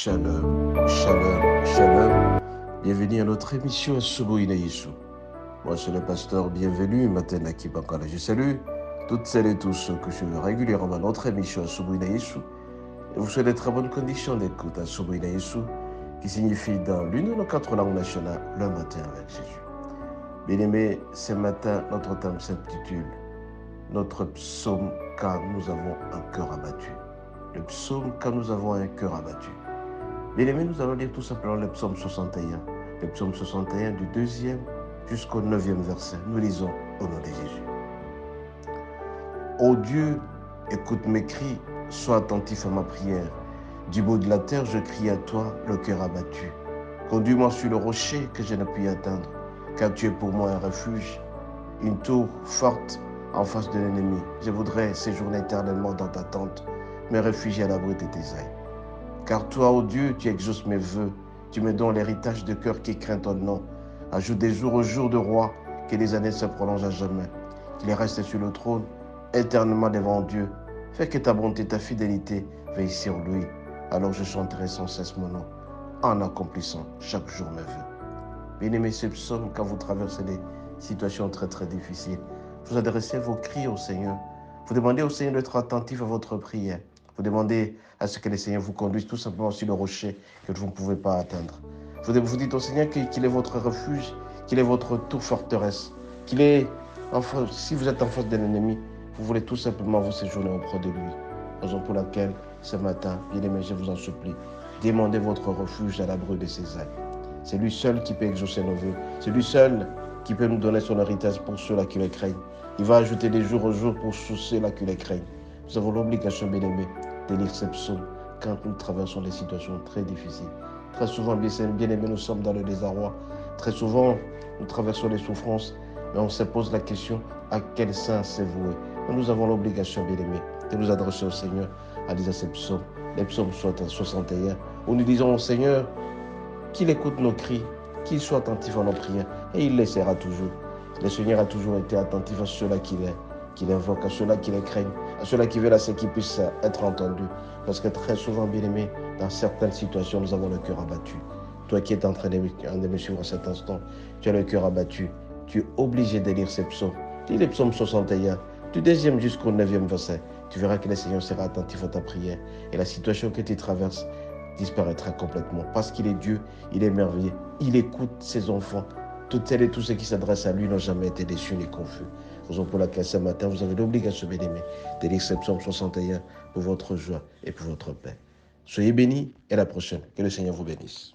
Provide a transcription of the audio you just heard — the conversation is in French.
Shalom, shalom, shalom. Bienvenue à notre émission Asubuhi na Yesu. Moi, c'est le pasteur Bienvenue, Matin Aki Bankala. Je salue toutes celles et tous ceux que je veux régulièrement à notre émission Asubuhi na Yesu. Et vous souhaite de très bonnes conditions d'écoute à Asubuhi na Yesu, qui signifie dans l'une de nos 4 langues nationales, le matin avec Jésus. Bien-aimés, ce matin, notre thème s'intitule Notre psaume quand nous avons un cœur abattu. Le psaume quand nous avons un cœur abattu. Bien-aimés, nous allons lire tout simplement le psaume 61. Le psaume 61 du 2e jusqu'au 9e verset. Nous lisons au nom de Jésus. Ô Dieu, écoute mes cris, sois attentif à ma prière. Du bout de la terre, je crie à toi, le cœur abattu. Conduis-moi sur le rocher que je ne puis atteindre, car tu es pour moi un refuge, une tour forte en face de l'ennemi. Je voudrais séjourner éternellement dans ta tente, me réfugier à l'abri de tes ailes. Car toi, ô Dieu, tu exauces mes vœux, tu me donnes l'héritage de cœur qui craint ton nom. Ajoute des jours au jour de roi, que les années se prolongent à jamais. Qu'il reste sur le trône, éternellement devant Dieu. Fais que ta bonté et ta fidélité veillent sur lui. Alors je chanterai sans cesse mon nom, en accomplissant chaque jour mes vœux. Bien-aimés, ce psaume, quand vous traversez des situations très très difficiles, vous adressez vos cris au Seigneur. Vous demandez au Seigneur d'être attentif à votre prière. Vous demandez à ce que le Seigneur vous conduise tout simplement sur le rocher que vous ne pouvez pas atteindre. Vous dites au Seigneur qu'il est votre refuge, qu'il est votre tour forteresse, qu'il est, enfin, si vous êtes en face de l'ennemi, vous voulez tout simplement vous séjourner auprès de lui. Raison pour laquelle, ce matin, bien-aimés, je vous en supplie, demandez votre refuge à l'abri de ses ailes. C'est lui seul qui peut exaucer nos vœux. C'est lui seul qui peut nous donner son héritage pour ceux-là qui le craignent. Il va ajouter des jours au jour pour ceux-là qui le craignent. Nous avons l'obligation, bien-aimés, de lire ces psaumes quand nous traversons des situations très difficiles. Très souvent, bien-aimés, nous sommes dans le désarroi. Très souvent, nous traversons des souffrances, mais on se pose la question, à quel saint c'est voué? Nous avons l'obligation, bien-aimés, de nous adresser au Seigneur à lire ces psaumes. Les psaumes 61, où nous disons au Seigneur qu'il écoute nos cris, qu'il soit attentif à nos prières, et il le sera toujours. Le Seigneur a toujours été attentif à ceux-là qu'il invoque, à ceux-là qui les craignent, à ceux-là qui veulent à ce qu'ils puissent être entendus. Parce que très souvent, bien-aimés, dans certaines situations, nous avons le cœur abattu. Toi qui es en train de me suivre à cet instant, tu as le cœur abattu. Tu es obligé de lire ces psaumes. Lis les psaumes 61, du 2e jusqu'au 9e verset. Tu verras que le Seigneur sera attentif à ta prière. Et la situation que tu traverses disparaîtra complètement. Parce qu'il est Dieu, il est merveilleux. Il écoute ses enfants. Toutes celles et tous ceux qui s'adressent à lui n'ont jamais été déçus ni confus. Raison pour laquelle ce matin, vous avez l'obligation, bien-aimés, de lire ce psaume 61 pour votre joie et pour votre paix. Soyez bénis et à la prochaine. Que le Seigneur vous bénisse.